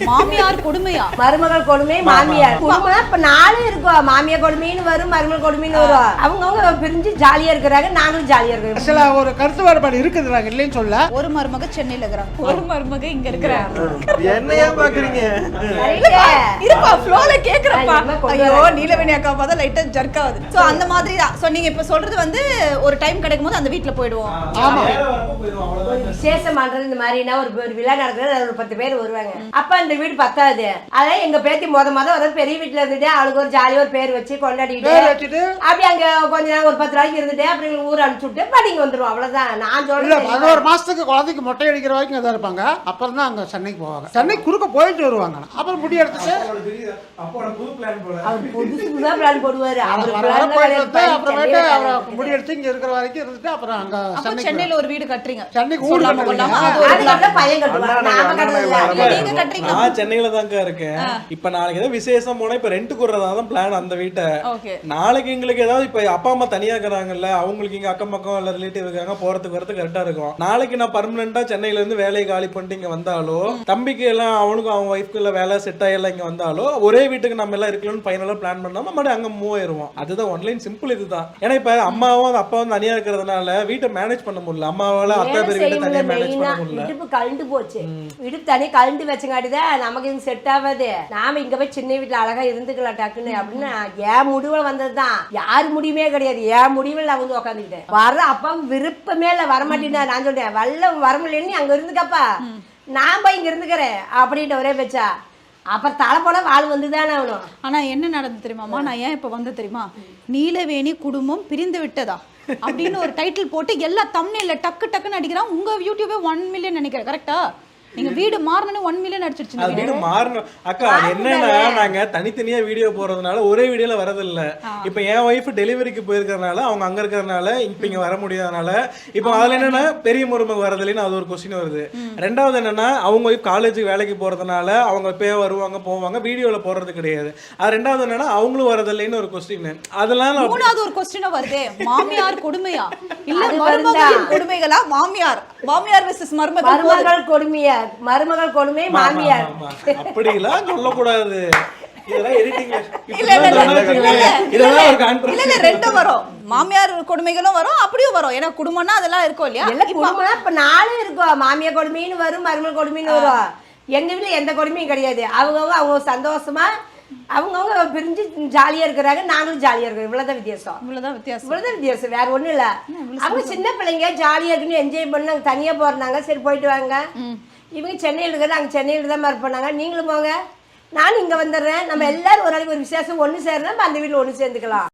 மாமியார் கொடுமையா? மருமகள் கொடுமை, மாமியார் கொடுமை. இப்ப 4 இருக்கும். மாமியார் கொடுமைன்னு வரும், மருமகள் கொடுமைன்னு வரும். அவங்கவுங்க பிரிஞ்சு ஜாலியா இருக்கிறாங்க, நாங்களும் ஜாலியா இருக்கோம். சில ஒரு கருத்து வேறுபாடு இருக்குது, நாங்க இல்லைன்னு சொல்ல. ஒரு மருமக சென்னையில இருக்கிறாங்க, ஒரு மருமக இங்க இருக்கிறாங்க. என்னையா பாக்குறீங்க? இருப்பா ஃப்ளோல கேக்குறப்பா. ஐயோ நீலவேணி அக்கா பார்த்தா லைட்டா ஜர்க் ஆகுது. சோ அந்த மாதிரி தான். சோ நீங்க இப்ப சொல்றது வந்து ஒரு டைம் கிடைக்கும்போது அந்த வீட்ல போய்டுவோம். ஆமா, ஒரு விசேஷம் பண்றது இந்த மாதிரினா ஒரு விழா நடக்குது, ஒரு 10 பேர் வருவாங்க. அப்ப அந்த வீடு பத்தாது. அதான் எங்க பேத்தி மொத ஒரு பெரிய வீட்டுல இருந்துட்டு அவளுக்கு ஒரு ஜாலியா ஒரு பேர் வச்சு கொண்டாடிட்டு அப்படி அங்க கொஞ்ச நேரம் ஒரு 10 நாளைக்கு இருந்துட்டு அப்புறம் ஊர் அனுப்பிச்சு விட்டு படிங்க வந்துருவோம். அவ்வளவுதான் நான் சொல்றேன். 11 மாசத்துக்கு குழந்தைக்கு மொட்டை அடிக்கிற வரைக்கும் தான் இருப்பாங்க. அப்புறம் தான் அங்க சென்னைக்கு போவாங்க. சென்னைக்கு குறுக்க போயிட்டு வருவாங்க. அப்புறம் முடி எடுத்துட்டு அவர் புதுசா பிளான் போடுவாரு. அப்புறமேட்டு முடி எடுத்து இங்க இருக்கிற வரைக்கும் இருந்துட்டு அப்புறம் அங்க சென்னையில ஒரு வீடு கட்டுறீங்க. சென்னைக்கு ஊர் பையன் கட்டுவாங்க. நாம கட்டுறது. நான் சென்னையில தாங்க இருக்கேன். இப்ப நாளைக்கு ஏதாவது விசேஷம் போனா இப்ப ரெண்ட் குடுறதான் பிளான் அந்த வீட்டை. நாளைக்கு எங்களுக்கு ஏதாவது இப்ப அப்பா அம்மா தனியா இருக்கிறாங்கல்ல, அவங்களுக்கு இங்க அக்கம் பக்கம் இல்ல ரிலேட்டிவ் இருக்காங்க, போறதுக்கு வரதுக்கு கரெக்டா இருக்கும். நாளைக்கு நான் பர்மனண்டா சென்னையில இருந்து வேலையை காலி பண்ணிட்டு இங்க வந்தாலோ, தம்பிக்கு எல்லாம் அவனுக்கும் அவன் ஒய்ஃப்க்கு இல்ல வேலை செட் ஆகல இங்க வந்தாலோ, ஒரே வீட்டுக்கு நம்ம எல்லாம் இருக்கணும்னு ஃபைனலா பிளான் பண்ணாம மறுபடியும் அங்க மூவ் ஆயிருவோம். அதுதான் ஒன்லைன் சிம்பிள். இதுதான். ஏன்னா இப்ப அம்மாவும் அப்பாவும் தனியா இருக்கிறதுனால வீட்டை மேனேஜ் பண்ண முடியல. அம்மாவால அக்கா பேர் வீட்டை தனியா மேனேஜ் பண்ண முடியல. இடுப்பு கழண்டு போச்சு. இடுப்பு தனியா கழண்டு வச்சங்காட்டிதான் நமக்கு இது செட் ஆகாது. நாம இங்க போய் சின்ன வீட்டுல அழகா இருந்துக்கலாம் டக்குன்னு அப்படின்னு என் முடிவுல வந்ததுதான். யாரு முடியுமே கிடையாது. என் முடிவில் நான் வந்து உட்காந்துக்கிட்டேன். வர அப்பாவுக்கு விருப்பமே இல்ல, வரமாட்டேன்னா நான் சொல்றேன் வல்ல வரமுடியலன்னு அங்க இருந்துக்கப்பா, நான் போய் இங்க இருந்துக்கிறேன் அப்படின்ட்டு ஒரே பேச்சா. அப்புறம் தலை போல வாழ் வந்துதானே ஆகணும். ஆனா என்ன நடந்து தெரியுமாமா? நான் ஏன் இப்ப வந்து தெரியுமா, நீலவேணி குடும்பம் பிரிந்து விட்டதா அப்படின்னு ஒரு டைட்டில் போட்டு எல்லா தம்ப்நெயில்ல டக்கு டக்குன்னு அடிக்கிறான். உங்க யூடியூபே 1 மில்லியன் நினைக்கிறேன், கரெக்டா? நீங்க வீடு மாறணும் 1 மில்லியன் அடிச்சிருச்சு. அது வீடு மாறணும் அக்கா. அது என்னன்னா நாங்க தனித்தனியா வீடியோ போறதுனால ஒரே வீடியோல வரதில்ல. இப்ப என் ஒய்ஃப் டெலிவரிக்கு போயிருக்கறனால அவங்க அங்க இருக்கறனால இப்ப இங்க வர முடியாதனால இப்போ அதுல என்னன்னா பெரிய மருமக வரதில்லைன்னு அது ஒரு கொஸ்டின் வருது. ரெண்டாவது என்னன்னா அவங்க ஒய்ஃப் காலேஜுக்கு வேலைக்கு போறதுனால அவங்க பே வருவாங்க போவாங்க, வீடியோல போடுறது கிடையாது. அது ரெண்டாவது என்னன்னா அவங்களும் வரதில்லைன்னு ஒரு கொஸ்டின். அதெல்லாம் மூணாவது ஒரு கொஸ்டின் வருது, மாமியார் கொடுமையா இல்ல மருமகளின் கொடுமைகளா? மாமியார் வெர்சஸ் மருமகள் கொடுமையா? மருமகள் கொடுமை, மாமியார். அப்படிலாம் சொல்லக்கூடாது. ரெண்டும் வரும், மாமியார் கொடுமைகளும் வரும், அப்படியும் வரும். ஏன்னா குடும்பம்னா அதெல்லாம் இருக்கும் இல்லையா? குடும்பம்னா இப்ப 4 இருக்கும். மாமியார் கொடுமைன்னு வரும், மருமகள் கொடுமைன்னு வரும். எங்க வீட்டுல எந்த கொடுமையும் கிடையாது. அவங்க சந்தோஷமா அவங்கவுங்க பிரிஞ்சு ஜாலியா இருக்கிறாங்க, நாங்களும் ஜாலியா இருக்கோம். இவ்வளவுதான் வித்தியாசம். வேற ஒண்ணும் இல்ல. அவங்க சின்ன பிள்ளைங்க ஜாலியா இருக்குன்னு என்ஜாய் பண்ணி நாங்க தனியா போறாங்க. சரி போயிட்டு வாங்க. இவங்க சென்னையில் இருக்கிற, நாங்க சென்னையில தான் இருப்பாங்க. நீங்களும் போங்க, நானும் இங்க வந்துடுறேன். நம்ம எல்லாரும் ஒரு நாளைக்கு ஒரு விசேஷம் ஒண்ணு சேர்றோம், அந்த வீட்டுல ஒண்ணு சேர்ந்துக்கலாம்.